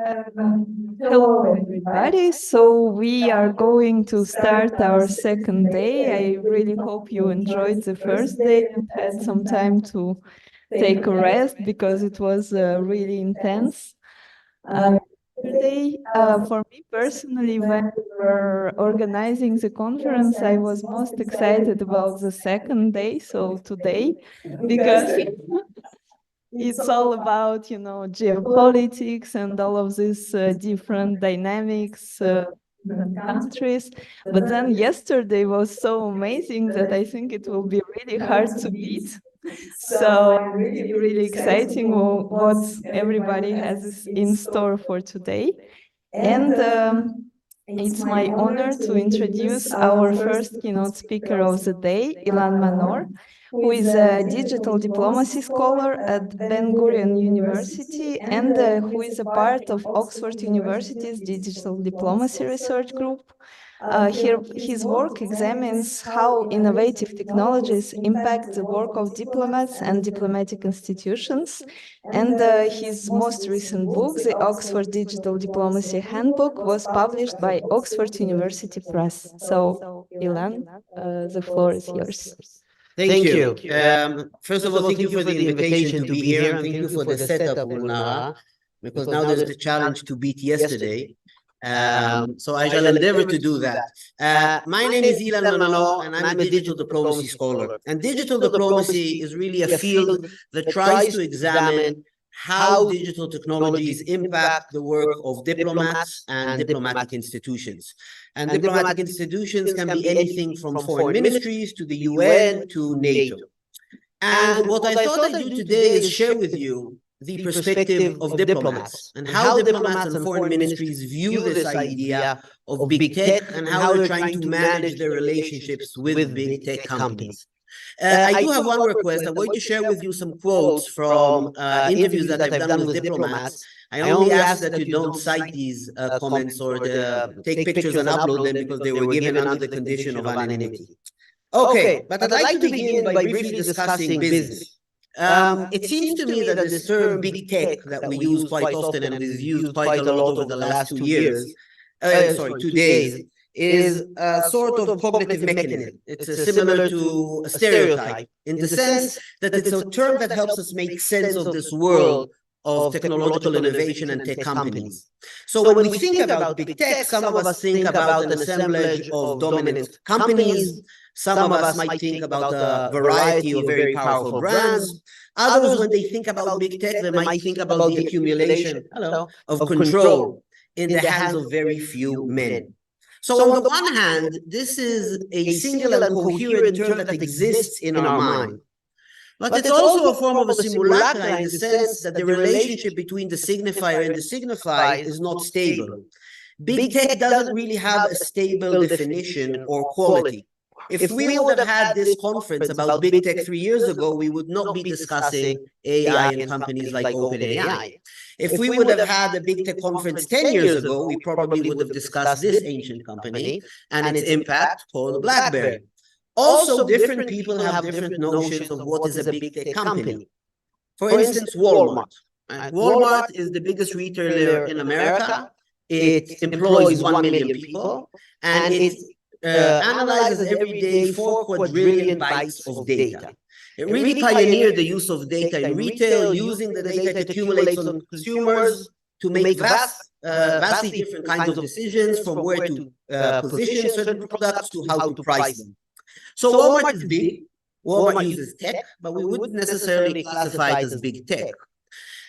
Hello, everybody. So we are going to start our second day. I really hope you enjoyed the first day and had some time to take a rest because it was really intense. Today, for me personally, when we were organizing the conference, I was most excited about the second day, so today, because it's all about, geopolitics and all of these different dynamics, different countries. But then yesterday was so amazing that I think it will be really hard to beat. So I'm really, really exciting what everybody has in store for today. And it's my honor to introduce our first keynote speaker of the day, Ilan Manor, who is a digital diplomacy scholar at Gurion University and who is a part of Oxford University's Digital Diplomacy Research Group. His work examines how innovative technologies impact the work of diplomats and diplomatic institutions. And his most recent book, the Oxford Digital Diplomacy Handbook, was published by Oxford University Press. So, Ilan, the floor is yours. Thank you. First of all, thank you for the invitation to be here, and thank you for the setup, Ulnara, because now there's the challenge to beat yesterday. So I shall endeavor to do that. My name is Ilan Manor, and I'm a digital diplomacy scholar. And digital diplomacy is really a field that tries to examine how digital technologies impact the work of diplomats and diplomatic institutions. And diplomatic institutions can be anything from foreign ministries to the UN to NATO. And what I thought I'd do today is share with you the perspective of diplomats and how diplomats and foreign ministries view this idea of big tech and how they're trying to manage their relationships with big tech companies. I do have one request. I'm going to share with you some quotes from interviews that I've done with diplomats. I only ask that you don't cite these comments or take pictures and upload them because they were given under the condition of anonymity. Okay, but I'd like to begin by briefly discussing business. It seems to me that this term big tech that we use quite often and we've used quite a lot over the last 2 years, 2 days, is a sort of cognitive mechanism. It's similar to a stereotype in the sense that it's a term that helps us make sense of this world of technological innovation and tech companies. So when we think about big tech, some of us think about an assemblage of dominant companies. Some of us might think about a variety of very powerful brands. Others, when they think about big tech, they might think about the accumulation of control in the hands of very few men. So on the one hand, this is a single and coherent term that exists in our mind. But it's also a form of a simulacra in the sense that the relationship between the signifier and the signified is not stable. Big tech doesn't really have a stable definition or quality. If we would have had this conference about big tech 3 years ago, we would not be discussing AI and companies like OpenAI. If we would have had a big tech conference 10 years ago, we probably would have discussed this ancient company and its impact called BlackBerry. Also, different people have different notions of what is a big tech company. For instance, Walmart. Walmart is the biggest retailer in America. It employs 1 million people, and it analyzes every day 4 quadrillion bytes of data. It really pioneered the use of data in retail, using the data it accumulates on consumers to make vastly different kinds of decisions, from where to position certain products to how to price them. So Walmart is big. Walmart uses tech, but we wouldn't necessarily classify it as big tech.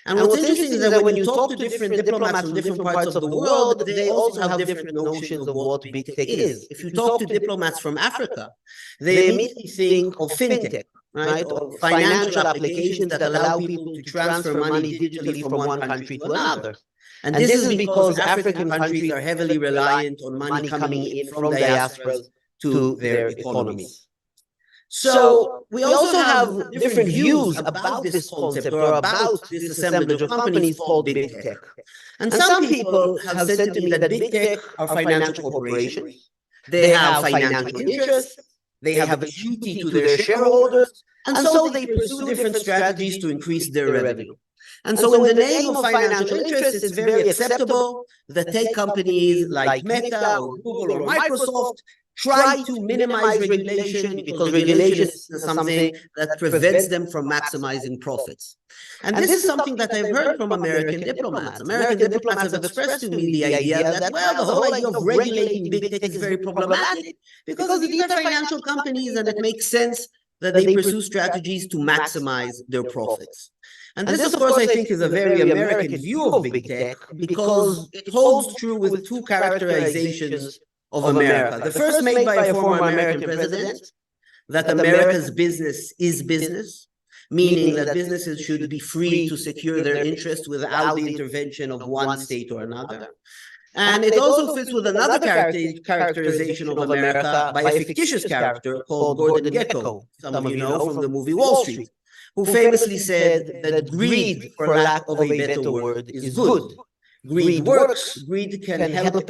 And what's interesting is that when you talk to different diplomats from different parts of the world, they also have different notions of what big tech is. If you talk to diplomats from Africa, they immediately think of fintech, right? Of financial applications that allow people to transfer money digitally from one country to another. And this is because African countries are heavily reliant on money coming in from diasporas to their economies. So we also have different views about this concept or about this assemblage of companies called big tech. And some people have said to me that big tech are financial corporations. They have financial interests. They have a duty to their shareholders. And so they pursue different strategies to increase their revenue. And so in the name of financial interests, it's very acceptable that tech companies like Meta or Google or Microsoft try to minimize regulation because regulation is something that prevents them from maximizing profits. And this is something that I've heard from American diplomats. American diplomats have expressed to me the idea that, well, the whole idea of regulating big tech is very problematic because these are financial companies and it makes sense that they pursue strategies to maximize their profits. And this, of course, I think is a very American view of big tech because it holds true with two characterizations of America. The first made by a former American president, that America's business is business, meaning that businesses should be free to secure their interests without the intervention of one state or another. And it also fits with another characterization of America by a fictitious character called Gordon Gekko, some of you know from the movie Wall Street, who famously said that greed, for lack of a better word, is good. Greed works, greed can help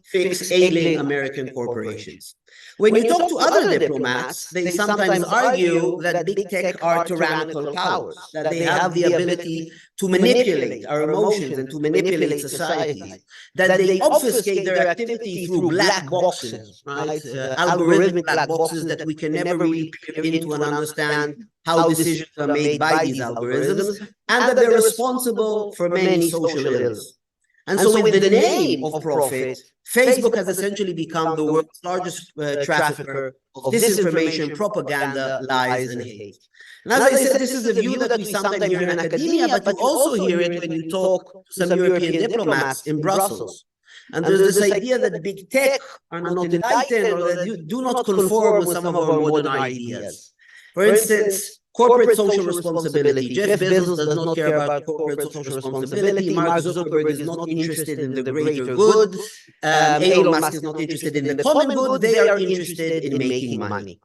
fix ailing American corporations. When you talk to other diplomats, they sometimes argue that big tech are tyrannical powers, that they have the ability to manipulate our emotions and to manipulate society, that they obfuscate their activity through black boxes, right? Algorithmic black boxes that we can never really peer into and understand how decisions are made by these algorithms, and that they're responsible for many social ills. And so in the name of profit, Facebook has essentially become the world's largest trafficker of disinformation, propaganda, lies, and hate. And as I said, this is a view that we sometimes hear in academia, but you also hear it when you talk to some European diplomats in Brussels. And there's this idea that big tech are not enlightened or that do not conform with some of our modern ideas. For instance, corporate social responsibility. Jeff Bezos does not care about corporate social responsibility. Mark Zuckerberg is not interested in the greater good. Elon Musk is not interested in the common good. They are interested in making money.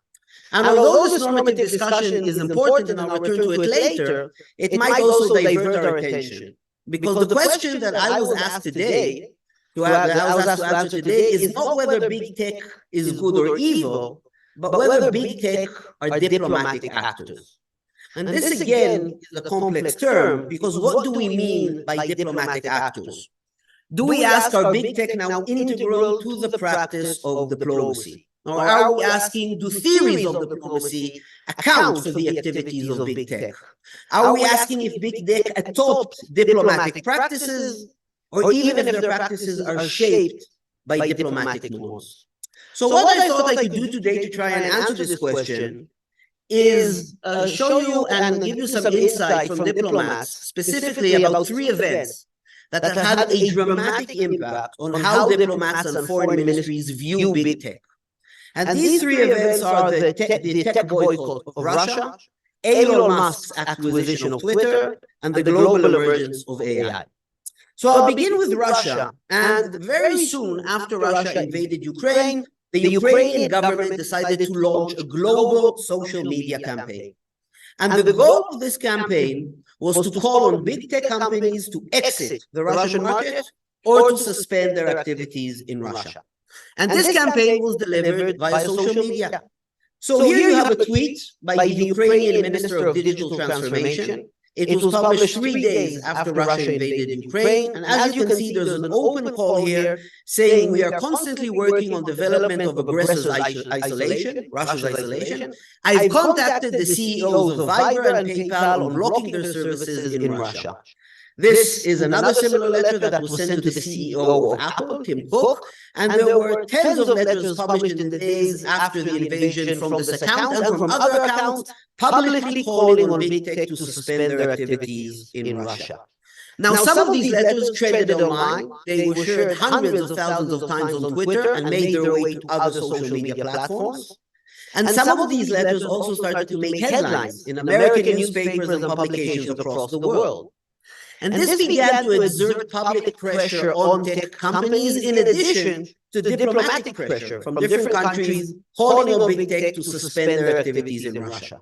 And although this normative discussion is important, and I'll return to it later, it might also divert our attention. Because the question that I was asked today, to answer today, is not whether big tech is good or evil, but whether big tech are diplomatic actors. And this again is a complex term, because what do we mean by diplomatic actors? Do we ask, are big tech now integral to the practice of diplomacy? Or are we asking, do theories of diplomacy account for the activities of big tech? Are we asking if big tech adopt diplomatic practices, or even if their practices are shaped by diplomatic norms? So what I thought I could do today to try and answer this question is show you and give you some insight from diplomats, specifically about three events that have had a dramatic impact on how diplomats and foreign ministries view big tech. And these three events are the tech boycott of Russia, Elon Musk's acquisition of Twitter, and the global emergence of AI. So I'll begin with Russia. And very soon after Russia invaded Ukraine, the Ukrainian government decided to launch a global social media campaign. And the goal of this campaign was to call on big tech companies to exit the Russian market or to suspend their activities in Russia. And this campaign was delivered via social media. So here you have a tweet by the Ukrainian Minister of Digital Transformation. It was published 3 days after Russia invaded Ukraine. And as you can see, there's an open call here saying we are constantly working on development of aggressors' isolation, Russia's isolation. I've contacted the CEOs of Viber and PayPal on blocking their services in Russia. This is another similar letter that was sent to the CEO of Apple, Tim Cook, and there were tens of letters published in the days after the invasion from this account and from other accounts, publicly calling on big tech to suspend their activities in Russia. Now, some of these letters trended online. They were shared hundreds of thousands of times on Twitter and made their way to other social media platforms. And some of these letters also started to make headlines in American newspapers and publications across the world. And this began to exert public pressure on tech companies in addition to diplomatic pressure from different countries calling on big tech to suspend their activities in Russia.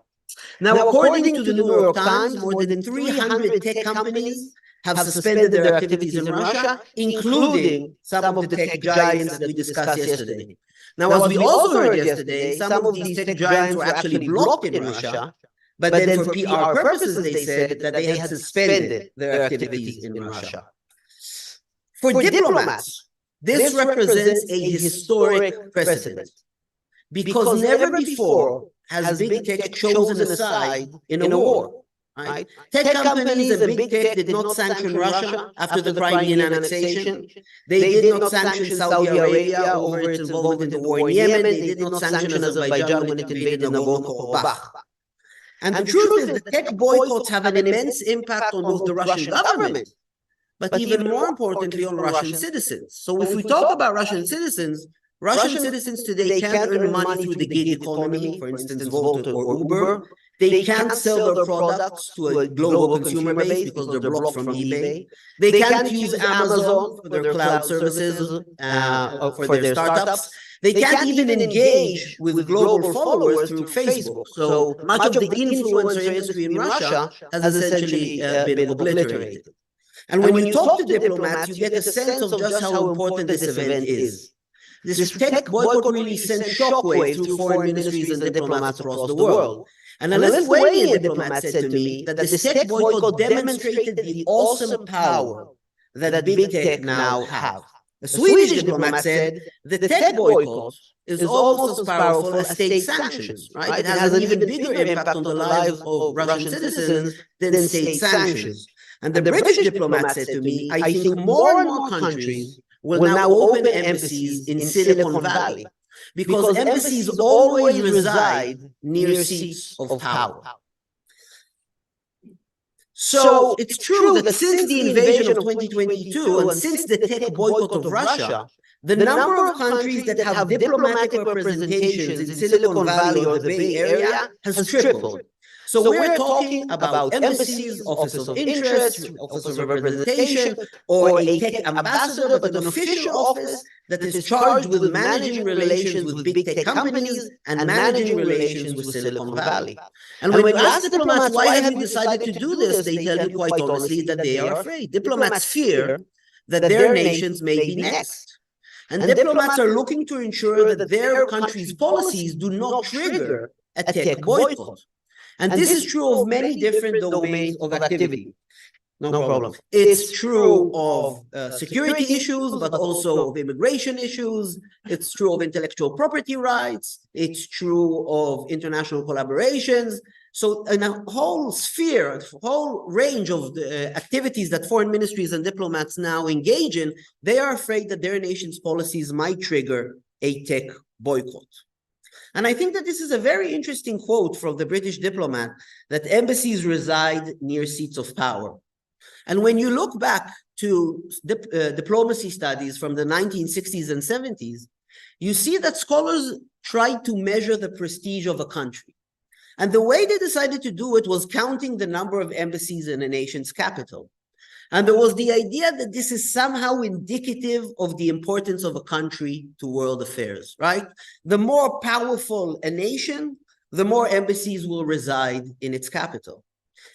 Now, according to the New York Times, more than 300 tech companies have suspended their activities in Russia, including some of the tech giants that we discussed yesterday. Now, as we also heard yesterday, some of these tech giants were actually blocked in Russia But then for PR purposes, they said that they had suspended their activities in Russia. For diplomats, this represents a historic precedent, because never before has big tech chosen a side in a war. Right? Tech companies and big tech did not sanction Russia after the Crimean annexation. They did not sanction Saudi Arabia over its involvement in the war in Yemen. They did not sanction Azerbaijan when it invaded Nagorno-Karabakh. And the truth is that tech boycotts have an immense impact on both the Russian government, but even more importantly on Russian citizens. So if we talk about Russian citizens today can't earn money through the gig economy, for instance, Volt or Uber. They can't sell their products to a global consumer base because they're blocked from eBay. They can't use Amazon for their cloud services, for their startups. They can't even engage with global followers through Facebook. So much of the influencer industry in Russia has essentially been obliterated. And when you talk to diplomats, you get a sense of just how important this event is. This tech boycott really sent shockwaves through foreign ministries and diplomats across the world. And a Lithuanian diplomat said to me that this tech boycott demonstrated the awesome power that big tech now have. A Swedish diplomat said the tech boycott is almost as powerful as state sanctions, right? It has an even bigger impact on the lives of Russian citizens than state sanctions. And the British diplomat said to me, I think more and more countries will now open embassies in Silicon Valley, because embassies always reside near seats of power. So it's true that since the invasion of 2022 and since the tech boycott of Russia, the number of countries that have diplomatic representations in Silicon Valley or the Bay Area has tripled. So we're talking about embassies, offices of interest, offices of representation, or a tech ambassador, but an official office that is charged with managing relations with big tech companies and managing relations with Silicon Valley. And when you ask diplomats, why have you decided to do this, they tell you quite honestly that they are afraid. Diplomats fear that their nations may be next. And diplomats are looking to ensure that their country's policies do not trigger a tech boycott. And this is true of many different domains of activity. No problem. It's true of security issues, but also of immigration issues. It's true of intellectual property rights. It's true of international collaborations. So in a whole sphere, a whole range of the activities that foreign ministries and diplomats now engage in, they are afraid that their nation's policies might trigger a tech boycott. And I think that this is a very interesting quote from the British diplomat, that embassies reside near seats of power. And when you look back to diplomacy studies from the 1960s and 70s, you see that scholars tried to measure the prestige of a country. And the way they decided to do it was counting the number of embassies in a nation's capital. And there was the idea that this is somehow indicative of the importance of a country to world affairs, right? The more powerful a nation, the more embassies will reside in its capital.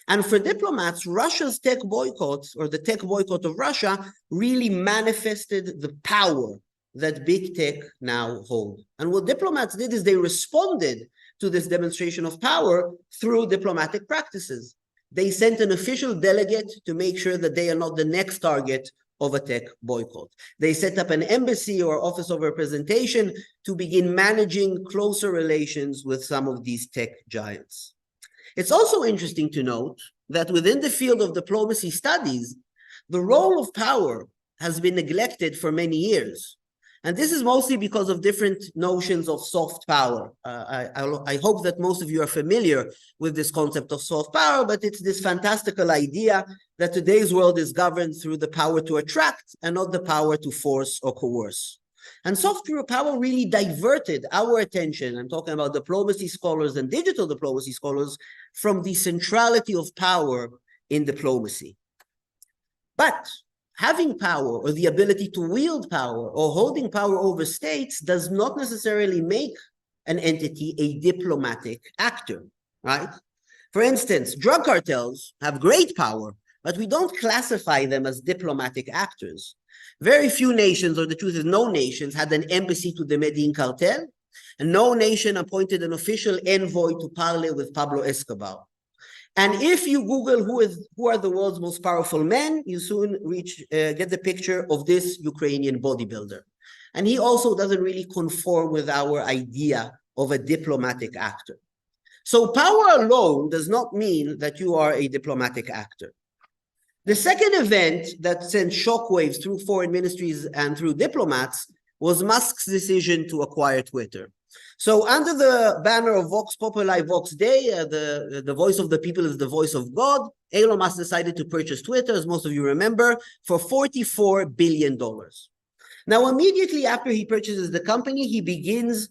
And for diplomats, Russia's tech boycott, or the tech boycott of Russia, really manifested the power that big tech now hold. And what diplomats did is they responded to this demonstration of power through diplomatic practices. They sent an official delegate to make sure that they are not the next target of a tech boycott. They set up an embassy or office of representation to begin managing closer relations with some of these tech giants. It's also interesting to note that within the field of diplomacy studies, the role of power has been neglected for many years. And this is mostly because of different notions of soft power. I hope that most of you are familiar with this concept of soft power, but it's this fantastical idea that today's world is governed through the power to attract and not the power to force or coerce. And soft power really diverted our attention, I'm talking about diplomacy scholars and digital diplomacy scholars, from the centrality of power in diplomacy. But having power or the ability to wield power or holding power over states does not necessarily make an entity a diplomatic actor, right? For instance, drug cartels have great power, but we don't classify them as diplomatic actors. Very few nations, or the truth is no nations, had an embassy to the Medellin cartel, and no nation appointed an official envoy to parley with Pablo Escobar. And if you Google who are the world's most powerful men, you soon get the picture of this Ukrainian bodybuilder. And he also doesn't really conform with our idea of a diplomatic actor. So power alone does not mean that you are a diplomatic actor. The second event that sent shockwaves through foreign ministries and through diplomats was Musk's decision to acquire Twitter. So under the banner of Vox Populi, Vox Dei, the voice of the people is the voice of God, Elon Musk decided to purchase Twitter, as most of you remember, for $44 billion. Now, immediately after he purchases the company, he begins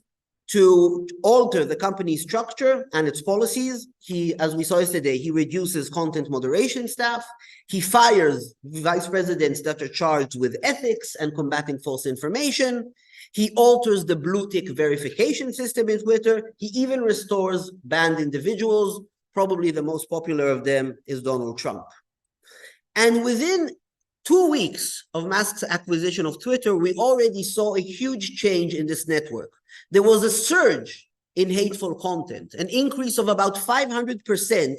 to alter the company's structure and its policies. He, as we saw yesterday, he reduces content moderation staff. He fires vice presidents that are charged with ethics and combating false information. He alters the blue tick verification system in Twitter. He even restores banned individuals. Probably the most popular of them is Donald Trump. And within 2 weeks of Musk's acquisition of Twitter, we already saw a huge change in this network. There was a surge in hateful content, an increase of about 500%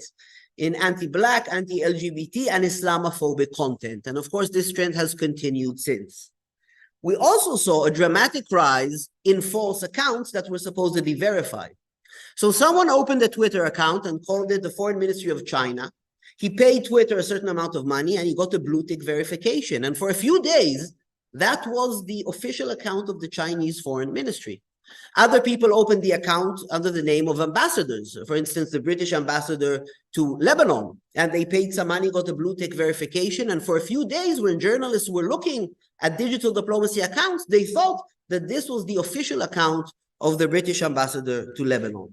in anti-Black, anti-LGBT, and Islamophobic content. And of course, this trend has continued since. We also saw a dramatic rise in false accounts that were supposedly verified. So someone opened a Twitter account and called it the Foreign Ministry of China. He paid Twitter a certain amount of money and he got a blue tick verification. And for a few days, that was the official account of the Chinese Foreign Ministry. Other people opened the account under the name of ambassadors. For instance, the British ambassador to Lebanon, and they paid some money, got a blue tick verification. And for a few days, when journalists were looking at digital diplomacy accounts, they thought that this was the official account of the British ambassador to Lebanon.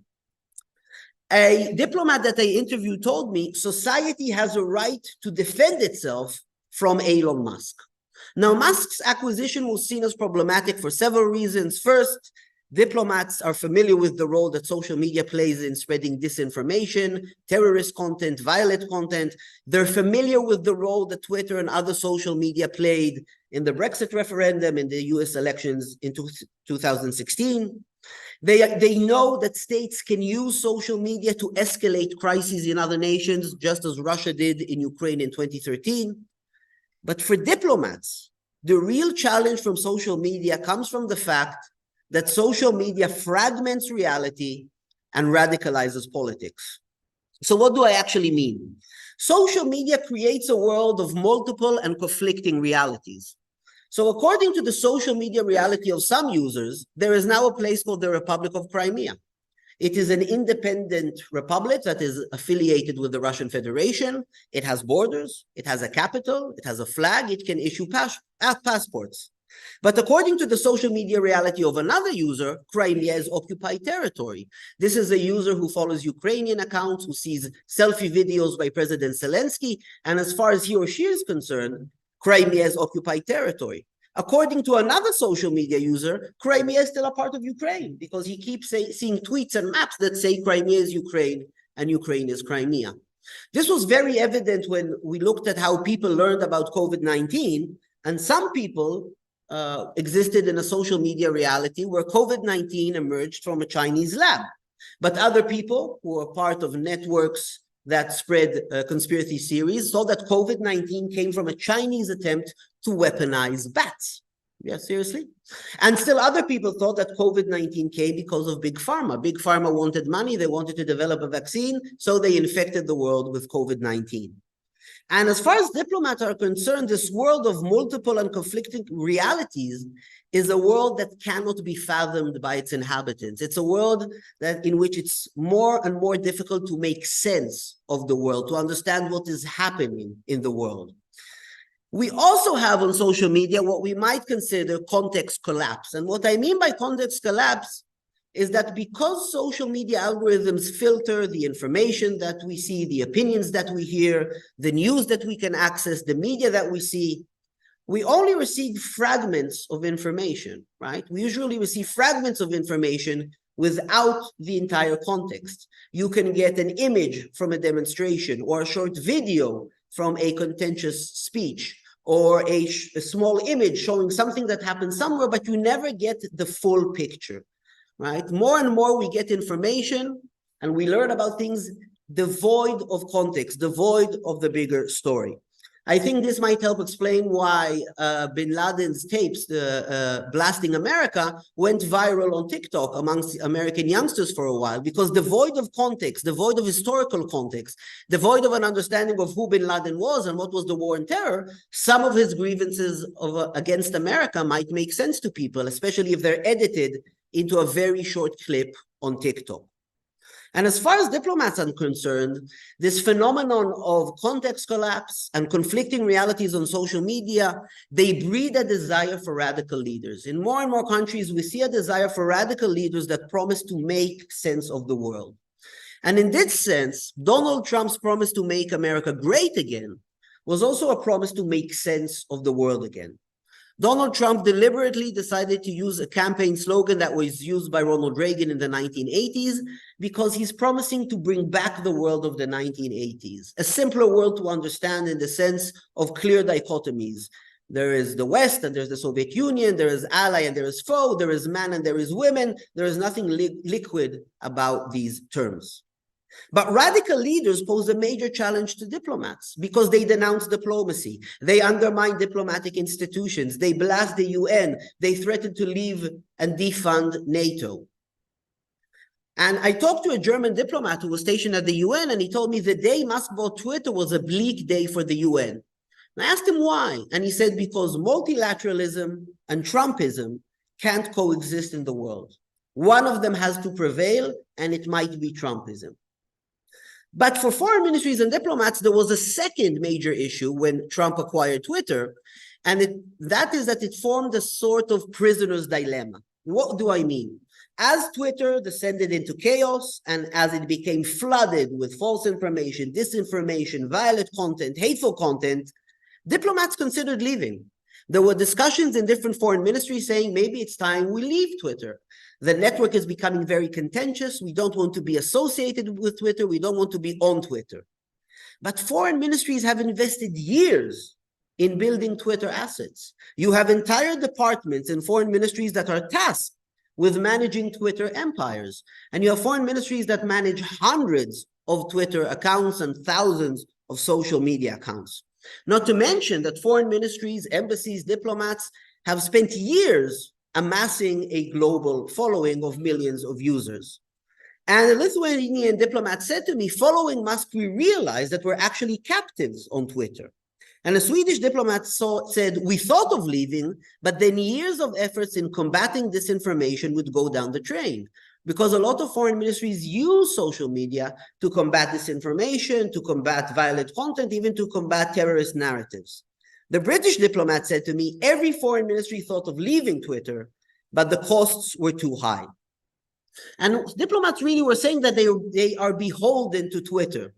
A diplomat that I interviewed told me society has a right to defend itself from Elon Musk. Now, Musk's acquisition was seen as problematic for several reasons. First, diplomats are familiar with the role that social media plays in spreading disinformation, terrorist content, violent content. They're familiar with the role that Twitter and other social media played in the Brexit referendum, in the US elections in 2016. They know that states can use social media to escalate crises in other nations, just as Russia did in Ukraine in 2013. But for diplomats, the real challenge from social media comes from the fact that social media fragments reality and radicalizes politics. So what do I actually mean? Social media creates a world of multiple and conflicting realities. So according to the social media reality of some users, there is now a place called the Republic of Crimea. It is an independent republic that is affiliated with the Russian Federation. It has borders, it has a capital, it has a flag, it can issue passports. But according to the social media reality of another user, Crimea is occupied territory. This is a user who follows Ukrainian accounts, who sees selfie videos by President Zelensky, and as far as he or she is concerned, Crimea is occupied territory. According to another social media user, Crimea is still a part of Ukraine because he keeps seeing tweets and maps that say Crimea is Ukraine and Ukraine is Crimea. This was very evident when we looked at how people learned about COVID-19, and some people existed in a social media reality where COVID-19 emerged from a Chinese lab. But other people who are part of networks that spread conspiracy theories saw that COVID-19 came from a Chinese attempt to weaponize bats. Yeah, seriously? And still other people thought that COVID-19 came because of Big Pharma. Big Pharma wanted money, they wanted to develop a vaccine, so they infected the world with COVID-19. And as far as diplomats are concerned, this world of multiple and conflicting realities is a world that cannot be fathomed by its inhabitants. It's a world that in which it's more and more difficult to make sense of the world, to understand what is happening in the world. We also have on social media what we might consider context collapse. And what I mean by context collapse is that because social media algorithms filter the information that we see, the opinions that we hear, the news that we can access, the media that we see, we only receive fragments of information, right? We usually receive fragments of information without the entire context. You can get an image from a demonstration or a short video from a contentious speech or a small image showing something that happened somewhere, but you never get the full picture. Right? More and more we get information and we learn about things devoid of context, devoid of the bigger story. I think this might help explain why bin Laden's tapes, blasting America, went viral on TikTok amongst American youngsters for a while, because devoid of context, devoid of historical context, devoid of an understanding of who bin Laden was and what was the war on terror, some of his grievances against America might make sense to people, especially if they're edited into a very short clip on TikTok. And as far as diplomats are concerned, this phenomenon of context collapse and conflicting realities on social media, they breed a desire for radical leaders. In more and more countries, we see a desire for radical leaders that promise to make sense of the world. And in this sense, Donald Trump's promise to make America great again was also a promise to make sense of the world again. Donald Trump deliberately decided to use a campaign slogan that was used by Ronald Reagan in the 1980s because he's promising to bring back the world of the 1980s, a simpler world to understand in the sense of clear dichotomies. There is the West and there's the Soviet Union, there is ally and there is foe, there is man and there is women. There is nothing liquid about these terms. But radical leaders pose a major challenge to diplomats because they denounce diplomacy, they undermine diplomatic institutions, they blast the UN, they threaten to leave and defund NATO. And I talked to a German diplomat who was stationed at the UN, and he told me the day Musk bought Twitter was a bleak day for the UN. And I asked him why, and he said because multilateralism and Trumpism can't coexist in the world. One of them has to prevail, and it might be Trumpism. But for foreign ministries and diplomats, there was a second major issue when Trump acquired Twitter, and that is that it formed a sort of prisoner's dilemma. What do I mean? As Twitter descended into chaos and as it became flooded with false information, disinformation, violent content, hateful content, diplomats considered leaving. There were discussions in different foreign ministries saying maybe it's time we leave Twitter. The network is becoming very contentious. We don't want to be associated with Twitter. We don't want to be on Twitter. But foreign ministries have invested years in building Twitter assets. You have entire departments in foreign ministries that are tasked with managing Twitter empires. And you have foreign ministries that manage hundreds of Twitter accounts and thousands of social media accounts. Not to mention that foreign ministries, embassies, diplomats have spent years amassing a global following of millions of users. And a Lithuanian diplomat said to me, following Musk, we realized that we're actually captives on Twitter. And a Swedish diplomat said, we thought of leaving, but then years of efforts in combating disinformation would go down the drain, because a lot of foreign ministries use social media to combat disinformation, to combat violent content, even to combat terrorist narratives. The British diplomat said to me, every foreign ministry thought of leaving Twitter, but the costs were too high. And diplomats really were saying that they are beholden to Twitter.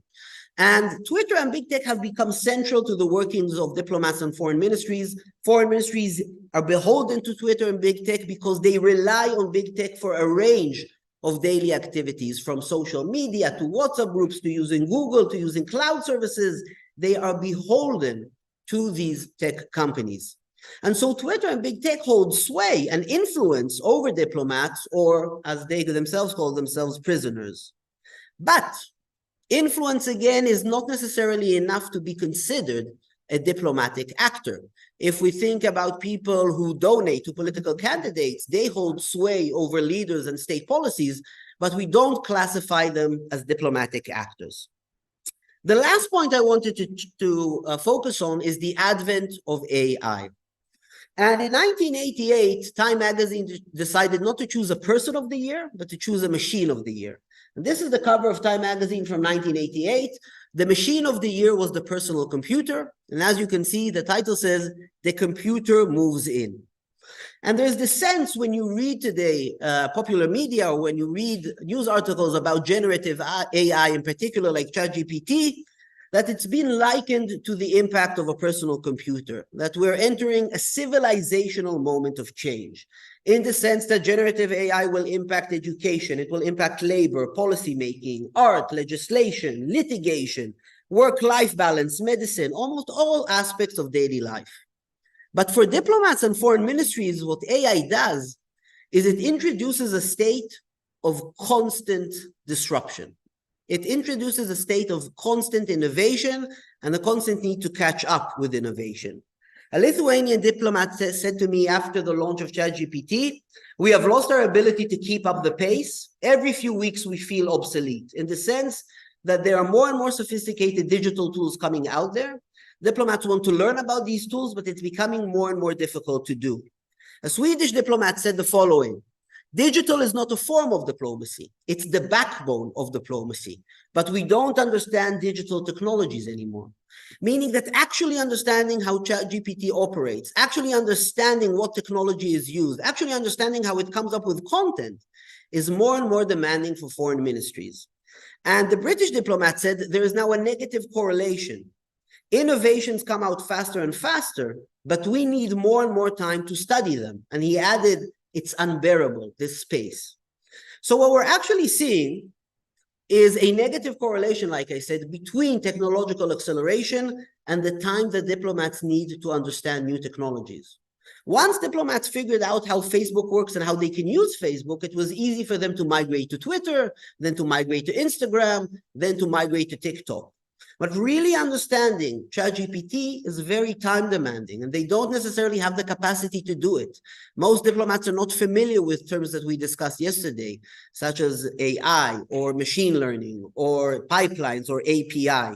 And Twitter and big tech have become central to the workings of diplomats and foreign ministries. Foreign ministries are beholden to Twitter and big tech because they rely on big tech for a range of daily activities, from social media to WhatsApp groups to using Google to using cloud services. They are beholden to these tech companies. And so Twitter and big tech hold sway and influence over diplomats, or as they themselves call themselves, prisoners. But influence, again, is not necessarily enough to be considered a diplomatic actor. If we think about people who donate to political candidates, they hold sway over leaders and state policies, but we don't classify them as diplomatic actors. The last point I wanted to focus on is the advent of AI. And in 1988, Time magazine decided not to choose a person of the year, but to choose a machine of the year. And this is the cover of Time magazine from 1988. The machine of the year was the personal computer. And as you can see, the title says, "The computer moves in." And there's this sense when you read today popular media, or when you read news articles about generative AI in particular, like ChatGPT, that it's been likened to the impact of a personal computer, that we're entering a civilizational moment of change, in the sense that generative AI will impact education, it will impact labor, policymaking, art, legislation, litigation, work-life balance, medicine, almost all aspects of daily life. But for diplomats and foreign ministries, what AI does is it introduces a state of constant disruption. It introduces a state of constant innovation and a constant need to catch up with innovation. A Lithuanian diplomat said to me after the launch of ChatGPT, we have lost our ability to keep up the pace. Every few weeks we feel obsolete, in the sense that there are more and more sophisticated digital tools coming out there. Diplomats want to learn about these tools, but it's becoming more and more difficult to do. A Swedish diplomat said the following: digital is not a form of diplomacy, it's the backbone of diplomacy, but we don't understand digital technologies anymore. Meaning that actually understanding how ChatGPT operates, actually understanding what technology is used, actually understanding how it comes up with content is more and more demanding for foreign ministries. And the British diplomat said there is now a negative correlation. Innovations come out faster and faster, but we need more and more time to study them. And he added, it's unbearable, this space. So what we're actually seeing is a negative correlation, like I said, between technological acceleration and the time that diplomats need to understand new technologies. Once diplomats figured out how Facebook works and how they can use Facebook, it was easy for them to migrate to Twitter, then to migrate to Instagram, then to migrate to TikTok. But really understanding ChatGPT is very time demanding, and they don't necessarily have the capacity to do it. Most diplomats are not familiar with terms that we discussed yesterday, such as AI or machine learning or pipelines or API.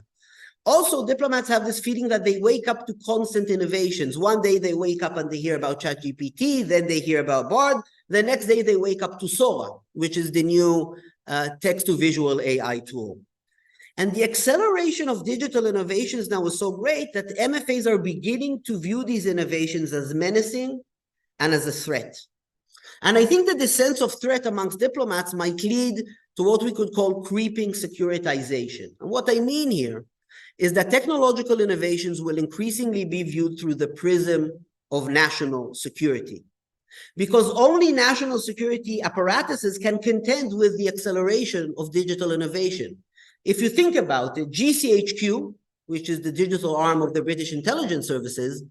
Also, diplomats have this feeling that they wake up to constant innovations. One day they wake up and they hear about ChatGPT, then they hear about Bard. The next day they wake up to Sora, which is the new text-to-visual AI tool. And the acceleration of digital innovations now is so great that MFAs are beginning to view these innovations as menacing and as a threat. And I think that the sense of threat amongst diplomats might lead to what we could call creeping securitization. And what I mean here is that technological innovations will increasingly be viewed through the prism of national security, because only national security apparatuses can contend with the acceleration of digital innovation. If you think about it, GCHQ, which is the digital arm of the British intelligence services,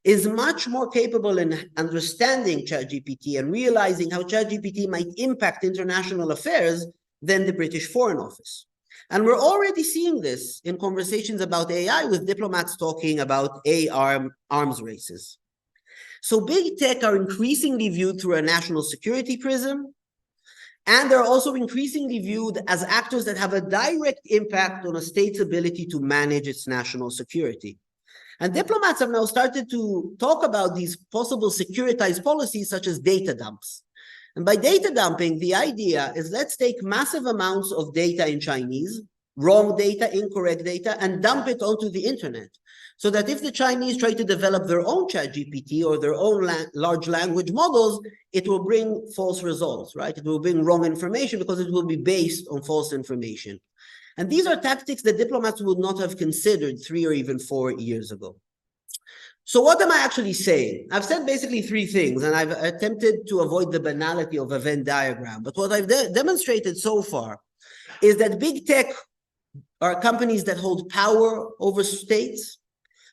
is much more capable in understanding ChatGPT and realizing how ChatGPT might impact international affairs than the British Foreign Office. And we're already seeing this in conversations about AI with diplomats talking about arms races. So big tech are increasingly viewed through a national security prism, and they're also increasingly viewed as actors that have a direct impact on a state's ability to manage its national security. And diplomats have now started to talk about these possible securitized policies such as data dumps. And by data dumping, the idea is let's take massive amounts of data in Chinese, wrong data, incorrect data, and dump it onto the internet. So that if the Chinese try to develop their own ChatGPT or their own large language models, it will bring false results, right? It will bring wrong information because it will be based on false information. And these are tactics that diplomats would not have considered 3 or even 4 years ago. So what am I actually saying? I've said basically 3 things, and I've attempted to avoid the banality of a Venn diagram. But what I've demonstrated so far is that big tech are companies that hold power over states,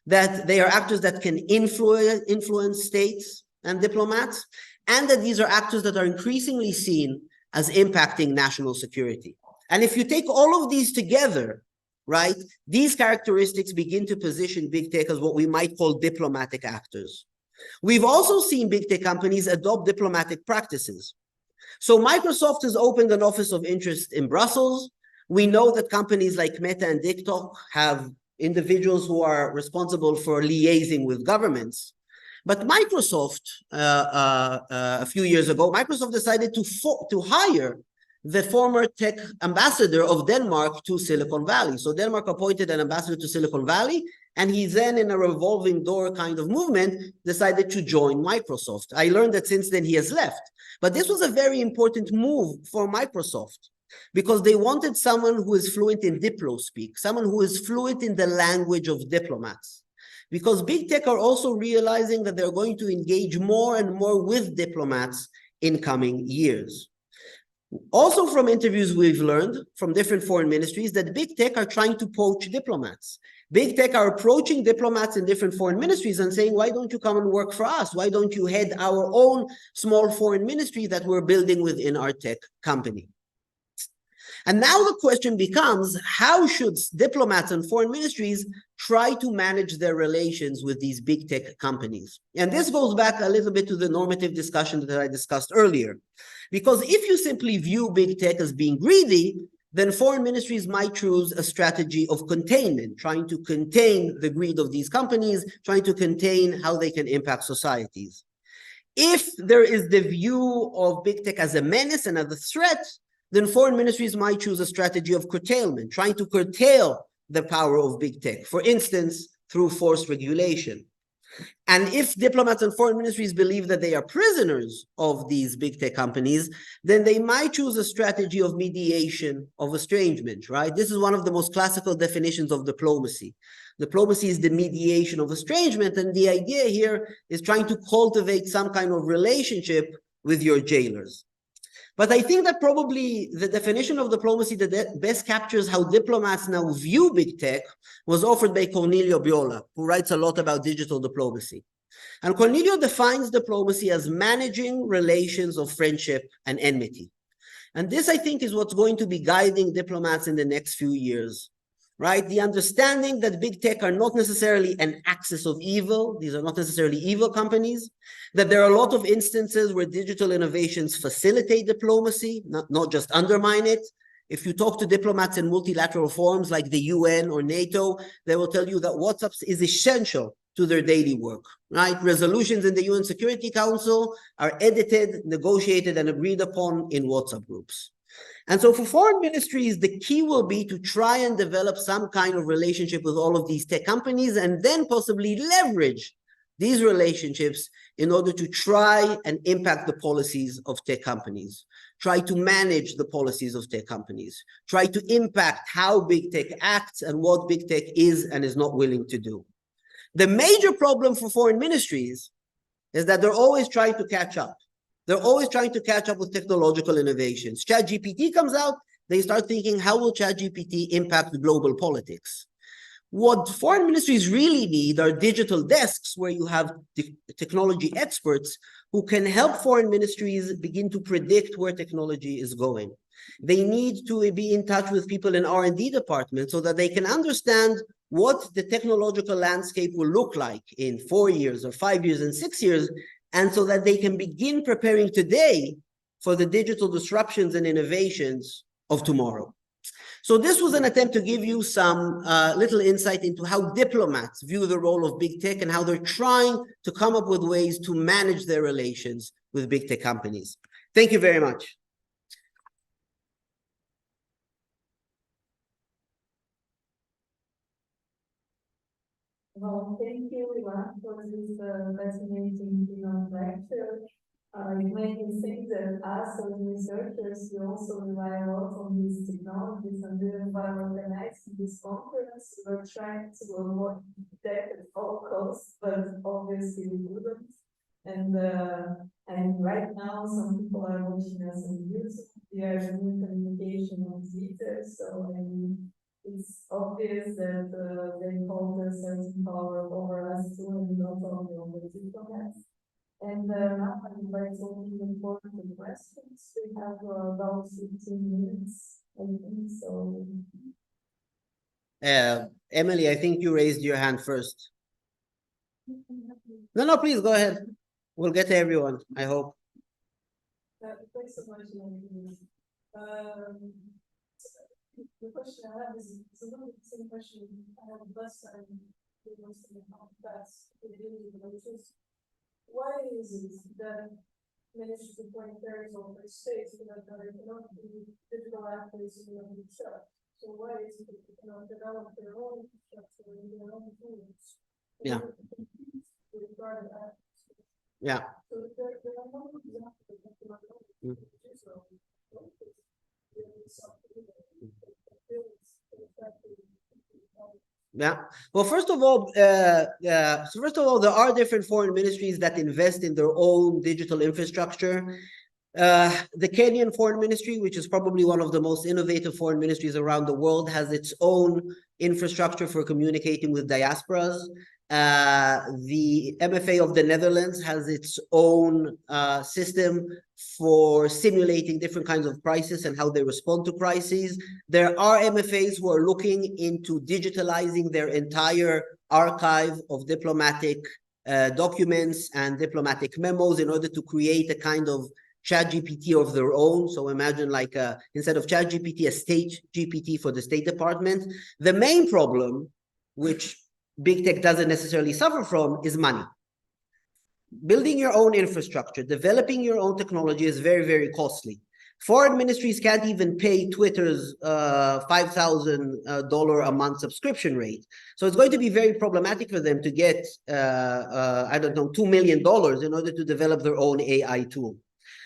that they are actors that can influence states and diplomats, and that these are actors that are increasingly seen as impacting national security. And if you take all of these together, right, these characteristics begin to position big tech as what we might call diplomatic actors. We've also seen big tech companies adopt diplomatic practices. So Microsoft has opened an office of interest in Brussels. We know that companies like Meta and TikTok have individuals who are responsible for liaising with governments. But Microsoft, a few years ago, Microsoft decided to hire the former tech ambassador of Denmark to Silicon Valley. So Denmark appointed an ambassador to Silicon Valley, and he then, in a revolving door kind of movement, decided to join Microsoft. I learned that since then he has left. But this was a very important move for Microsoft, because they wanted someone who is fluent in diplo-speak, someone who is fluent in the language of diplomats. Because big tech are also realizing that they're going to engage more and more with diplomats in coming years. Also from interviews we've learned from different foreign ministries that big tech are trying to poach diplomats. Big tech are approaching diplomats in different foreign ministries and saying, why don't you come and work for us? Why don't you head our own small foreign ministry that we're building within our tech company? And now the question becomes, how should diplomats and foreign ministries try to manage their relations with these big tech companies? And this goes back a little bit to the normative discussion that I discussed earlier. Because if you simply view big tech as being greedy, then foreign ministries might choose a strategy of containment, trying to contain the greed of these companies, trying to contain how they can impact societies. If there is the view of big tech as a menace and as a threat, then foreign ministries might choose a strategy of curtailment, trying to curtail the power of big tech, for instance, through forced regulation. And if diplomats and foreign ministries believe that they are prisoners of these big tech companies, then they might choose a strategy of mediation, of estrangement, right? This is one of the most classical definitions of diplomacy. Diplomacy is the mediation of estrangement, and the idea here is trying to cultivate some kind of relationship with your jailers. But I think that probably the definition of diplomacy that best captures how diplomats now view big tech was offered by Cornelio Biola, who writes a lot about digital diplomacy. And Cornelio defines diplomacy as managing relations of friendship and enmity. And this, I think, is what's going to be guiding diplomats in the next few years, right? The understanding that big tech are not necessarily an axis of evil. These are not necessarily evil companies. That there are a lot of instances where digital innovations facilitate diplomacy, not just undermine it. If you talk to diplomats in multilateral forums like the UN or NATO, they will tell you that WhatsApp is essential to their daily work, right? Resolutions in the UN Security Council are edited, negotiated, and agreed upon in WhatsApp groups. And so for foreign ministries, the key will be to try and develop some kind of relationship with all of these tech companies and then possibly leverage these relationships in order to try and impact the policies of tech companies, try to manage the policies of tech companies, try to impact how big tech acts and what big tech is and is not willing to do. The major problem for foreign ministries is that they're always trying to catch up. They're always trying to catch up with technological innovations. ChatGPT comes out, they start thinking, how will ChatGPT impact global politics? What foreign ministries really need are digital desks where you have technology experts who can help foreign ministries begin to predict where technology is going. They need to be in touch with people in R&D departments so that they can understand what the technological landscape will look like in 4 years or 5 years and 6 years, and so that they can begin preparing today for the digital disruptions and innovations of tomorrow. So this was an attempt to give you some little insight into how diplomats view the role of big tech and how they're trying to come up with ways to manage their relations with big tech companies. Thank you very much. Well, thank you, Ilan, for this fascinating lecture. It made me think that us as researchers, we also rely a lot on these technologies, and even by organizing this conference, we're trying to avoid tech at all costs, but obviously we wouldn't. And right now, some people are watching us on YouTube. We are doing communication on Twitter, so I mean, it's obvious that they hold a certain power over us too, and not only on the diplomats. And now I would like to open the floor to questions. We have about 15 minutes, I think, so. Emily, I think you raised your hand first. No, please go ahead. We'll get to everyone, I hope. Thanks so much, Ilan. The question I have is it's a little bit the same question I had last time. Which is, why is it that managed to point carries over states that they cannot be digital actors in and of themselves? So why is it that they cannot develop their own infrastructure and their own tools? Yeah. Yeah. So there are no examples that there are no Israel. Yeah. Well, first of all, there are different foreign ministries that invest in their own digital infrastructure. The Kenyan Foreign Ministry, which is probably one of the most innovative foreign ministries around the world, has its own infrastructure for communicating with diasporas. The MFA of the Netherlands has its own system for simulating different kinds of crises and how they respond to crises. There are MFAs who are looking into digitalizing their entire archive of diplomatic documents and diplomatic memos in order to create a kind of ChatGPT of their own. So imagine like instead of ChatGPT, a state GPT for the State Department. The main problem, which big tech doesn't necessarily suffer from, is money. Building your own infrastructure, developing your own technology is very, very costly. Foreign ministries can't even pay Twitter's $5,000 a month subscription rate. So it's going to be very problematic for them to get, I don't know, $2 million in order to develop their own AI tool.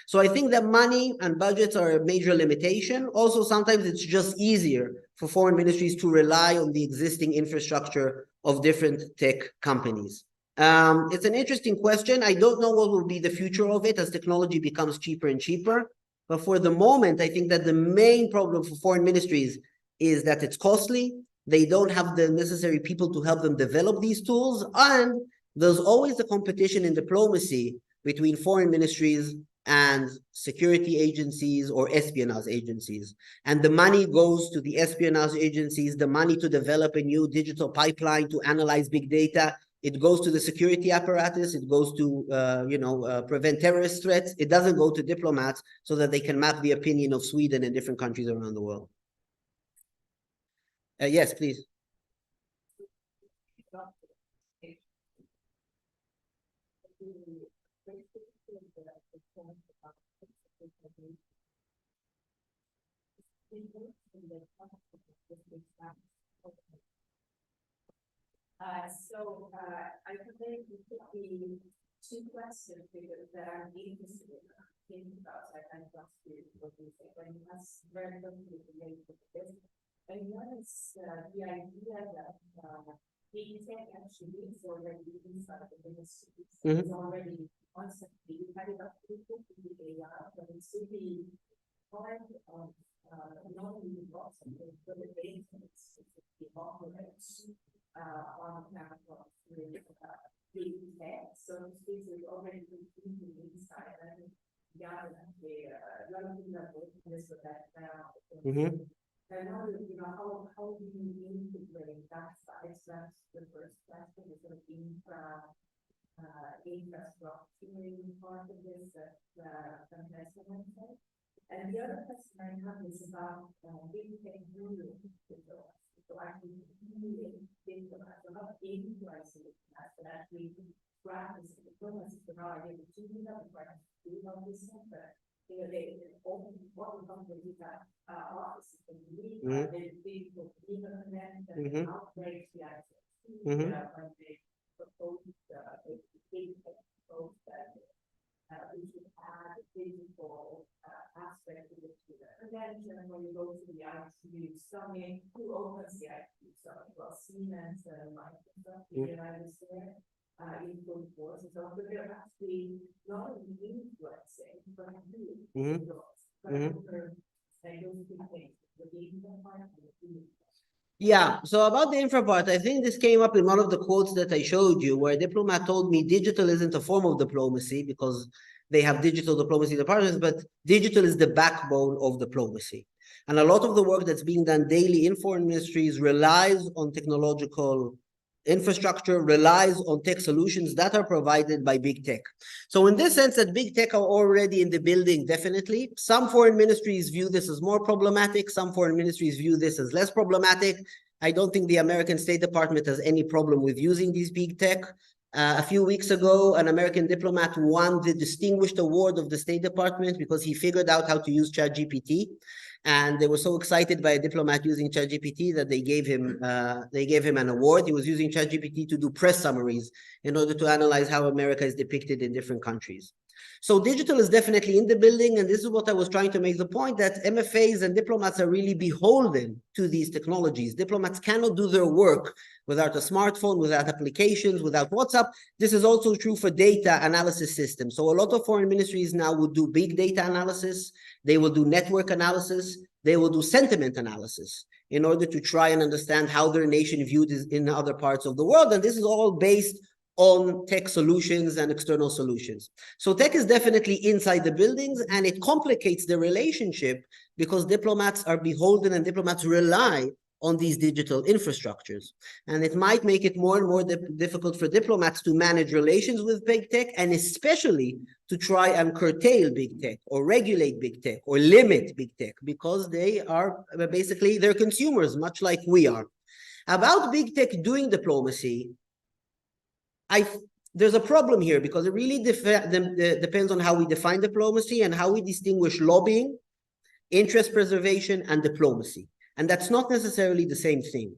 So I think that money and budgets are a major limitation. Also, sometimes it's just easier for foreign ministries to rely on the existing infrastructure of different tech companies. It's an interesting question. I don't know what will be the future of it as technology becomes cheaper and cheaper. But for the moment, I think that the main problem for foreign ministries is that it's costly. They don't have the necessary people to help them develop these tools. And there's always the competition in diplomacy between foreign ministries and security agencies or espionage agencies. And the money goes to the espionage agencies, the money to develop a new digital pipeline to analyze big data. It goes to the security apparatus. It goes to, prevent terrorist threats. It doesn't go to diplomats so that they can map the opinion of Sweden and different countries around the world. Yes, please. I think it could be two questions that I'm interested in thinking about. I'd love to what you say, but that's very closely related to this. And one is the idea that big tech actually is already inside the ministry. It's already constantly kind of people to the AI, but it's really part of not only lots of it, but the data it operates on account of big tech. So this is already completely inside. And yeah, a lot of people are working this with that now. And how do you integrate that side? So that's the first question. Is sort of infrastructure part of this that Vanessa mentioned. And the other question I have is about big tech ruling. So actually think about not influencing that, but actually practice diplomacy for how I able to do that, do all this stuff, but they open what we come to do that office and leave they people even connect and outrage the access when they propose big tech propose that we should add a digital aspect to it. And then when you go to the ITU summit, who opens the ITU summit? Well, Siemens and Microsoft, the United States, influence forces. So they're actually not only influencing, but doing influence. Yeah, so about the infra part, I think this came up in one of the quotes that I showed you, where a diplomat told me digital isn't a form of diplomacy because they have digital diplomacy departments, but digital is the backbone of diplomacy. And a lot of the work that's being done daily in foreign ministries relies on technological infrastructure, relies on tech solutions that are provided by big tech. So in this sense that big tech are already in the building, definitely. Some foreign ministries view this as more problematic. Some foreign ministries view this as less problematic. I don't think the American State Department has any problem with using these big tech. A few weeks ago, an American diplomat won the Distinguished Award of the State Department because he figured out how to use ChatGPT. And they were so excited by a diplomat using ChatGPT that they gave him an award. He was using ChatGPT to do press summaries in order to analyze how America is depicted in different countries. So digital is definitely in the building, and this is what I was trying to make the point, that MFAs and diplomats are really beholden to these technologies. Diplomats cannot do their work without a smartphone, without applications, without WhatsApp. This is also true for data analysis systems. So a lot of foreign ministries now would do big data analysis. They will do network analysis. They will do sentiment analysis. in order to try and understand how their nation viewed in other parts of the world. And this is all based on tech solutions and external solutions. So tech is definitely inside the buildings, and it complicates the relationship because diplomats are beholden and diplomats rely on these digital infrastructures. And it might make it more and more difficult for diplomats to manage relations with big tech, and especially to try and curtail big tech or regulate big tech or limit big tech, because they are basically, they're consumers, much like we are. About big tech doing diplomacy, there's a problem here because it really depends on how we define diplomacy and how we distinguish lobbying, interest preservation, and diplomacy. And that's not necessarily the same thing.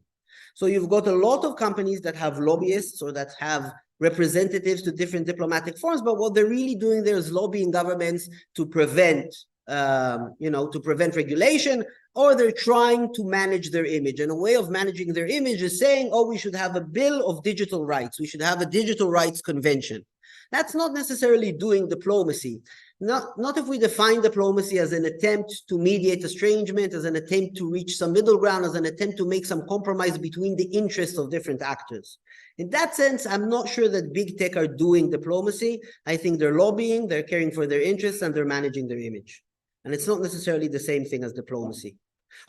So you've got a lot of companies that have lobbyists or that have representatives to different diplomatic forums, but what they're really doing there is lobbying governments to prevent, to prevent regulation, or they're trying to manage their image. And a way of managing their image is saying, oh, we should have a bill of digital rights. We should have a digital rights convention. That's not necessarily doing diplomacy. Not if we define diplomacy as an attempt to mediate estrangement, as an attempt to reach some middle ground, as an attempt to make some compromise between the interests of different actors. In that sense, I'm not sure that big tech are doing diplomacy. I think they're lobbying, they're caring for their interests, and they're managing their image. And it's not necessarily the same thing as diplomacy.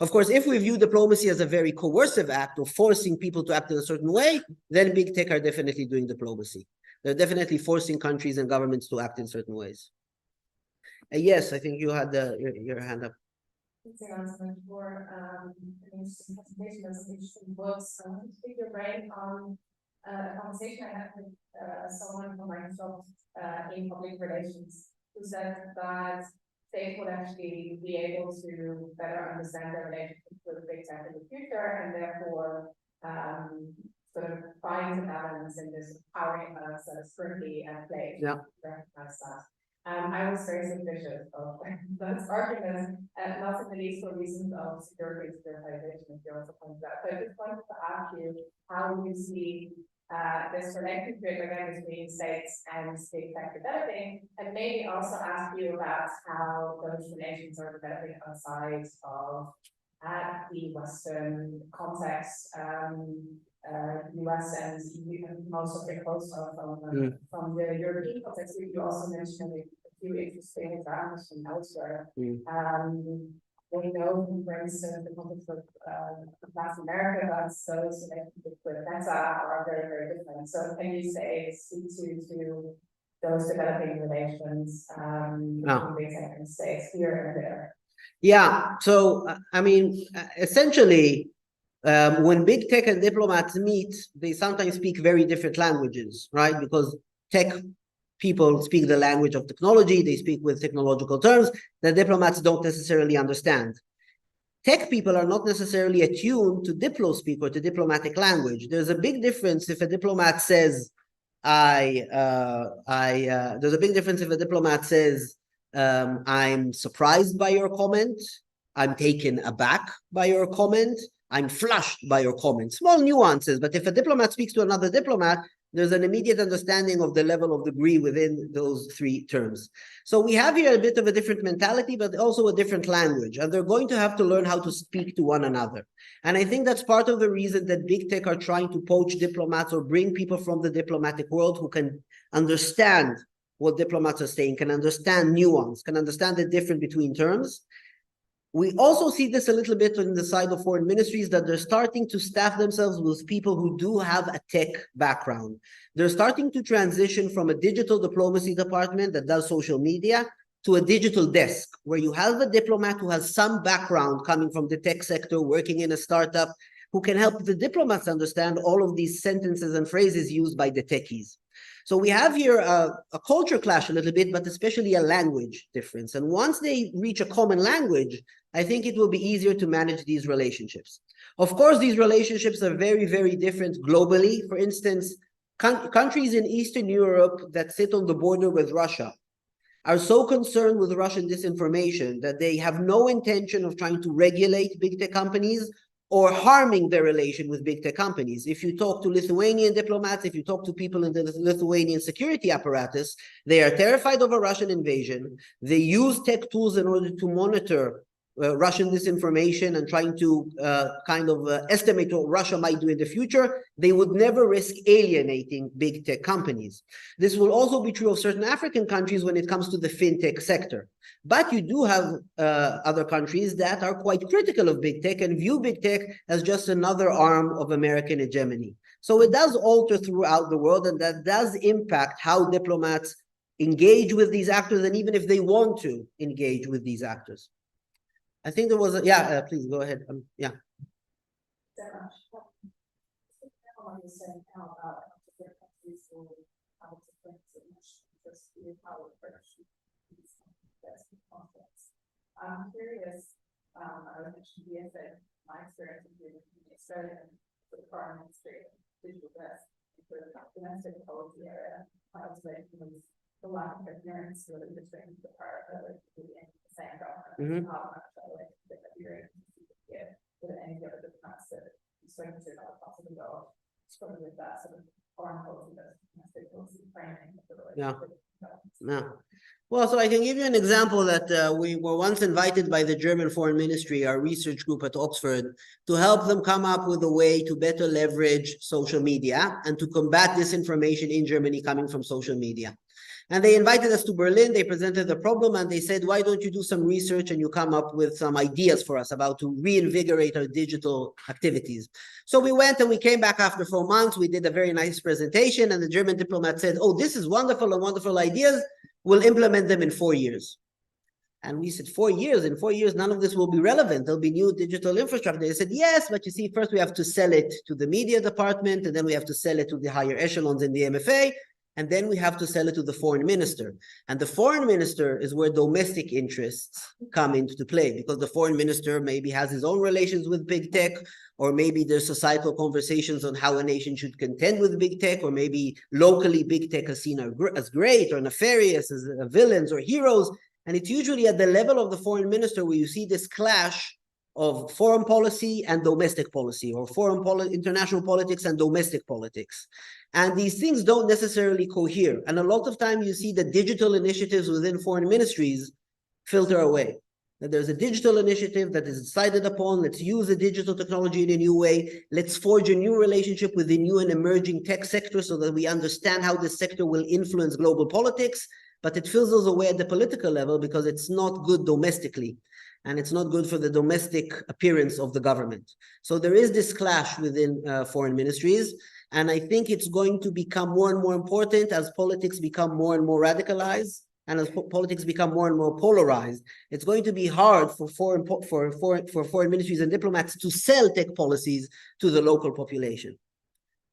Of course, if we view diplomacy as a very coercive act of forcing people to act in a certain way, then big tech are definitely doing diplomacy. They're definitely forcing countries and governments to act in certain ways. Yes, I think you had your hand up. Thanks, Ilan, for an interesting presentation and some interesting books. I want to pick your brain on a conversation I had with someone from Microsoft in public relations, who said that they would actually be able to better understand their relationship with big tech in the future, and therefore sort of find a balance in this powering balance that is currently at play. Yeah. Recognize that. I was very suspicious of those arguments, not in the least for reasons of security and securitization, as you also pointed out. But I just wanted to ask you how you see this relationship again between states and big tech developing, and maybe also ask you about how those relations are developing outside of the Western context. US and EU, and most of it also from the European context. You also mentioned a few interesting examples from elsewhere. We know, for instance, the context of Latin America, that those connected with Meta are very, very different. So can you speak to those developing relations between big tech and states here and there? Yeah, so I mean, essentially, when big tech and diplomats meet, they sometimes speak very different languages, right? Because tech people speak the language of technology, they speak with technological terms that diplomats don't necessarily understand. Tech people are not necessarily attuned to diplo speak or to diplomatic language. There's a big difference if a diplomat says, there's a big difference if a diplomat says, I'm surprised by your comment, I'm taken aback by your comment, I'm flushed by your comment. Small nuances, but if a diplomat speaks to another diplomat, there's an immediate understanding of the level of degree within those three terms. So we have here a bit of a different mentality, but also a different language, and they're going to have to learn how to speak to one another. And I think that's part of the reason that big tech are trying to poach diplomats or bring people from the diplomatic world who can understand what diplomats are saying, can understand nuance, can understand the difference between terms. We also see this a little bit on the side of foreign ministries, that they're starting to staff themselves with people who do have a tech background. They're starting to transition from a digital diplomacy department that does social media to a digital desk, where you have a diplomat who has some background coming from the tech sector, working in a startup, who can help the diplomats understand all of these sentences and phrases used by the techies. So we have here a culture clash a little bit, but especially a language difference. And once they reach a common language, I think it will be easier to manage these relationships. Of course, these relationships are very, very different globally. For instance, countries in Eastern Europe that sit on the border with Russia are so concerned with Russian disinformation that they have no intention of trying to regulate big tech companies or harming their relation with big tech companies. If you talk to Lithuanian diplomats, if you talk to people in the Lithuanian security apparatus, they are terrified of a Russian invasion. They use tech tools in order to monitor Russian disinformation and trying to estimate what Russia might do in the future, they would never risk alienating big tech companies. This will also be true of certain African countries when it comes to the fintech sector. But you do have other countries that are quite critical of big tech and view big tech as just another arm of American hegemony. So it does alter throughout the world, and that does impact how diplomats engage with these actors, and even if they want to engage with these actors. I think there was a, please go ahead. Yeah. I'm curious, I was mentioning BSA, my experience in Australia, the foreign ministry, digital desk, for the domestic policy area, my observation was the lack of adherence to the between the part of the same government, with any other diplomats that spoken to about possible goal, struggling with that sort of foreign policy, domestic policy framing. Well, so I can give you an example that we were once invited by the German Foreign Ministry, our research group at Oxford, to help them come up with a way to better leverage social media and to combat disinformation in Germany coming from social media. And they invited us to Berlin, they presented the problem, and they said, why don't you do some research and you come up with some ideas for us about to reinvigorate our digital activities. So we went and we came back after 4 months, we did a very nice presentation, and the German diplomat said, oh, this is wonderful and wonderful ideas, we'll implement them in 4 years. And we said, 4 years? In 4 years, none of this will be relevant. There'll be new digital infrastructure. They said, yes, but you see, first we have to sell it to the media department, and then we have to sell it to the higher echelons in the MFA, and then we have to sell it to the foreign minister. And the foreign minister is where domestic interests come into play, because the foreign minister maybe has his own relations with big tech, or maybe there's societal conversations on how a nation should contend with big tech, or maybe locally big tech is seen as great or nefarious, as villains or heroes. And it's usually at the level of the foreign minister where you see this clash of foreign policy and domestic policy, or international politics and domestic politics. And these things don't necessarily cohere. And a lot of time you see the digital initiatives within foreign ministries filter away. That there's a digital initiative that is decided upon, let's use the digital technology in a new way, let's forge a new relationship with the new and emerging tech sector so that we understand how this sector will influence global politics, but it fizzles away at the political level because it's not good domestically. And it's not good for the domestic appearance of the government. So there is this clash within foreign ministries. And I think it's going to become more and more important as politics become more and more radicalized, and as politics become more and more polarized. It's going to be hard for foreign ministries and diplomats to sell tech policies to the local population.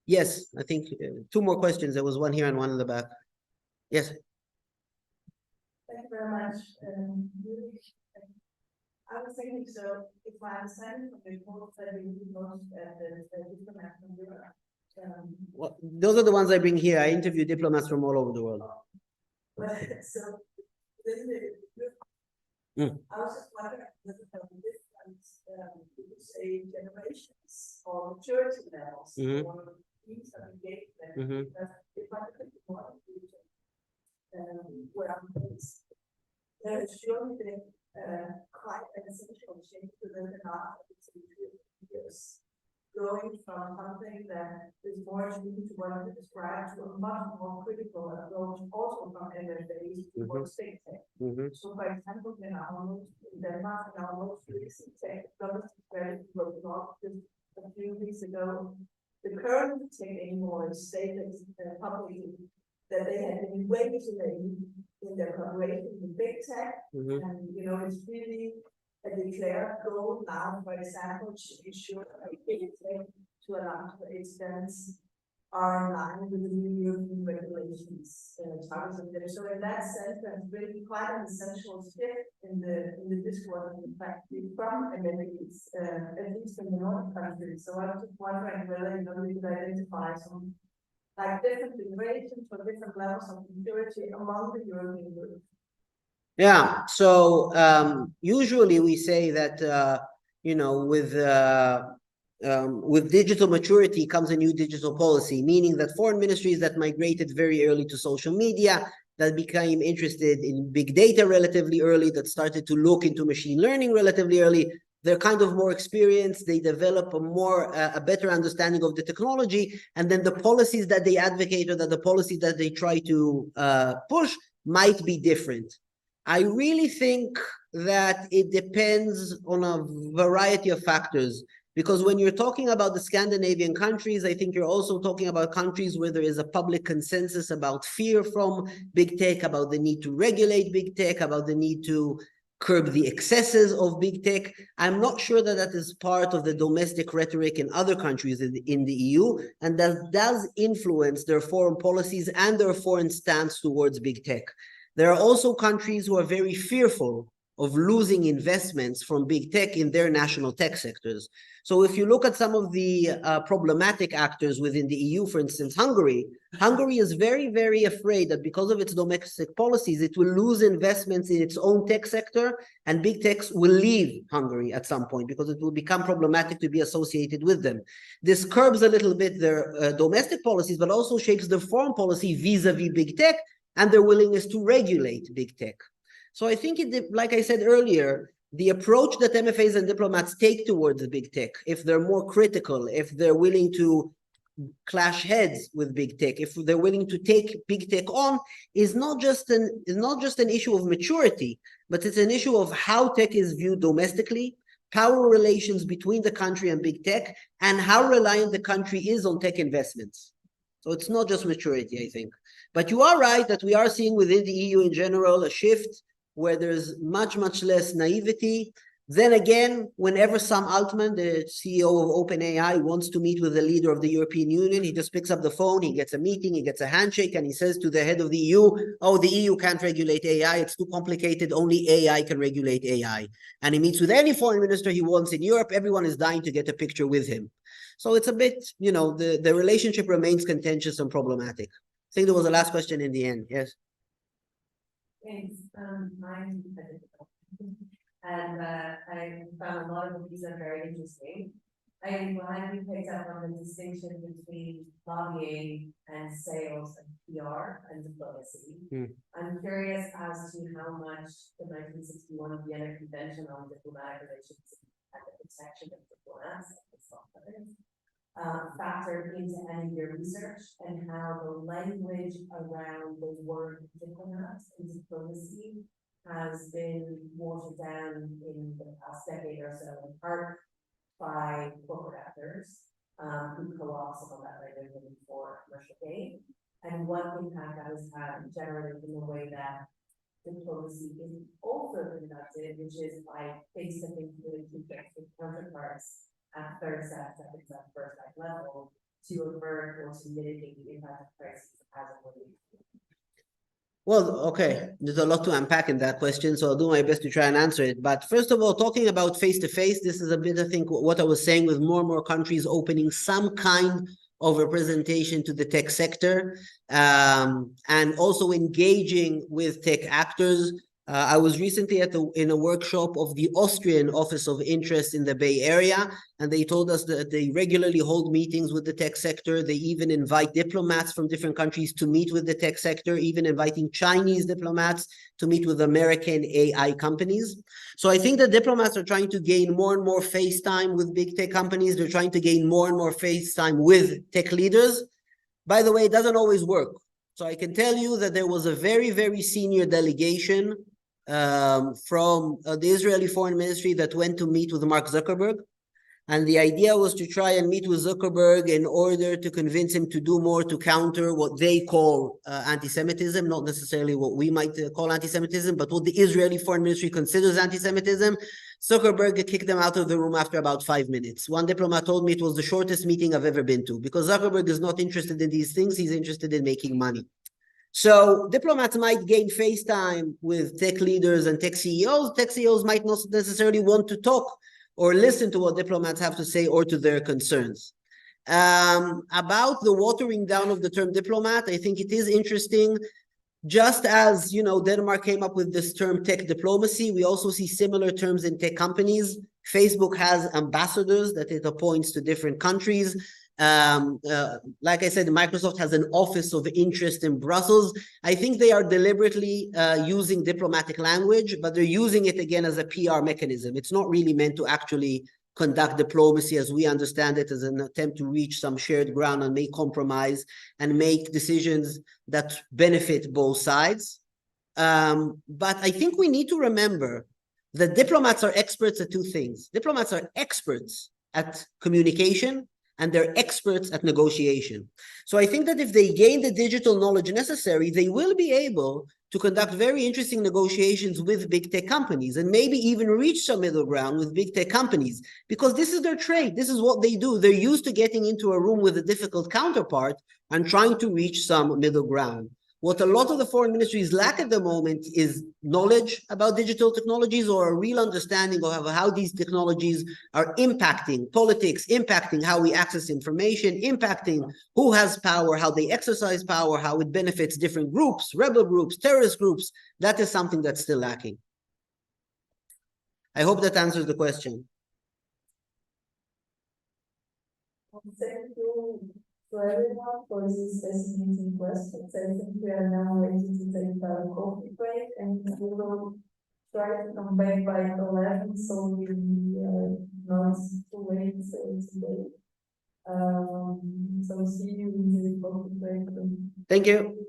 Yes, I think 2 more questions. There was one here and one in the back. Yes. Thank you very much. I was thinking, so if I understand from the report that we most the diplomats from Europe. Well, those are the ones I bring here. I interview diplomats from all over the world. So I was just wondering whether there were different, you could say, generations or maturity levels or teams of engagement. Because if I think more of the region, where I'm based, there has surely been quite an essential change within the last 2 years, going from something that is more attuned to what you described to a much more critical approach, also from MFAs towards state tech. So, for example, in Denmark, in our most recent tech domestic strategy was launched just a few weeks ago. The current tech anymore is stated publicly that they have been way too late in their cooperation with big tech, and it's really a declared goal now, for example, to ensure that big tech to a large extent are in line with the new European regulations. So in that sense, there's really quite an essential shift in the discourse, in fact, from amenities, at least in the Nordic countries. So I was just wondering whether you could identify some different generations or different levels of maturity among the European group. Yeah, so usually we say that with digital maturity comes a new digital policy, meaning that foreign ministries that migrated very early to social media that became interested in big data relatively early, that started to look into machine learning relatively early. They're kind of more experienced, they develop a better understanding of the technology, and then the policies that they advocate or that the policies that they try to push might be different. I really think that it depends on a variety of factors, because when you're talking about the Scandinavian countries, I think you're also talking about countries where there is a public consensus about fear from big tech, about the need to regulate big tech, about the need to curb the excesses of big tech. I'm not sure that that is part of the domestic rhetoric in other countries in the EU, and that does influence their foreign policies and their foreign stance towards big tech. There are also countries who are very fearful of losing investments from big tech in their national tech sectors. So if you look at some of the problematic actors within the EU, for instance, Hungary is very, very afraid that because of its domestic policies, it will lose investments in its own tech sector, and big techs will leave Hungary at some point because it will become problematic to be associated with them. This curbs a little bit their domestic policies, but also shapes their foreign policy vis-a-vis big tech and their willingness to regulate big tech. So I think, like I said earlier, the approach that MFAs and diplomats take towards big tech, if they're more critical, if they're willing to clash heads with big tech, if they're willing to take big tech on, is not just an issue of maturity, but it's an issue of how tech is viewed domestically, power relations between the country and big tech, and how reliant the country is on tech investments. So it's not just maturity, I think. But you are right that we are seeing within the EU in general a shift where there's much, much less naivety. Then again, whenever Sam Altman, the CEO of OpenAI, wants to meet with the leader of the European Union, he just picks up the phone, he gets a meeting, he gets a handshake, and he says to the head of the EU, oh, the EU can't regulate AI, it's too complicated, only AI can regulate AI. And he meets with any foreign minister he wants in Europe, everyone is dying to get a picture with him. So it's a bit, the relationship remains contentious and problematic. I think there was a last question in the end, yes? Thanks. I'm and I found a lot of these are very interesting. I'm glad you picked up on the distinction between lobbying and sales and PR and diplomacy. I'm curious as to how much the 1961 Vienna Convention on Diplomatic Relations and the Protection of Diplomats factored into any of your research, and how the language around the word diplomat and diplomacy has been watered down in the past decade or so, in part by corporate actors who co-opt some of that language for commercial gain, and what impact that has had generally in the way that diplomacy is also conducted, which is by face-to-face relationships with counterparts at third set, second set, first set level to avert or to mitigate the impact of crisis as a relief. Well, okay, there's a lot to unpack in that question, so I'll do my best to try and answer it. But first of all, talking about face-to-face, this is a bit, I think, what I was saying, with more and more countries opening some kind of representation to the tech sector, and also engaging with tech actors. I was recently in a workshop of the Austrian Office of Interest in the Bay Area, and they told us that they regularly hold meetings with the tech sector. They even invite diplomats from different countries to meet with the tech sector, even inviting Chinese diplomats to meet with American AI companies. So I think that diplomats are trying to gain more and more face time with big tech companies. They're trying to gain more and more face time with tech leaders. By the way, it doesn't always work. So I can tell you that there was a very, very senior delegation from the Israeli Foreign Ministry that went to meet with Mark Zuckerberg. And the idea was to try and meet with Zuckerberg in order to convince him to do more to counter what they call anti-Semitism, not necessarily what we might call anti-Semitism, but what the Israeli Foreign Ministry considers anti-Semitism. Zuckerberg kicked them out of the room after about 5 minutes. One diplomat told me it was the shortest meeting I've ever been to, because Zuckerberg is not interested in these things, he's interested in making money. So diplomats might gain face time with tech leaders and tech CEOs. Tech CEOs might not necessarily want to talk or listen to what diplomats have to say or to their concerns. About the watering down of the term diplomat, I think it is interesting. Just as, Denmark came up with this term tech diplomacy, we also see similar terms in tech companies. Facebook has ambassadors that it appoints to different countries. Like I said, Microsoft has an office of interest in Brussels. I think they are deliberately using diplomatic language, but they're using it again as a PR mechanism. It's not really meant to actually conduct diplomacy as we understand it, as an attempt to reach some shared ground and make compromise and make decisions that benefit both sides. But I think we need to remember that diplomats are experts at two things. Diplomats are experts at communication and they're experts at negotiation. So I think that if they gain the digital knowledge necessary, they will be able to conduct very interesting negotiations with big tech companies and maybe even reach some middle ground with big tech companies, because this is their trade. This is what they do. They're used to getting into a room with a difficult counterpart and trying to reach some middle ground. What a lot of the foreign ministries lack at the moment is knowledge about digital technologies or a real understanding of how these technologies are impacting politics, impacting how we access information, impacting who has power, how they exercise power, how it benefits different groups, rebel groups, terrorist groups. That is something that's still lacking. I hope that answers the question. Thank you to everyone for this fascinating questions. I think we are now ready to take our coffee break, and we will try to come back by 11, so we not too late today. So see you in the coffee break. Thank you.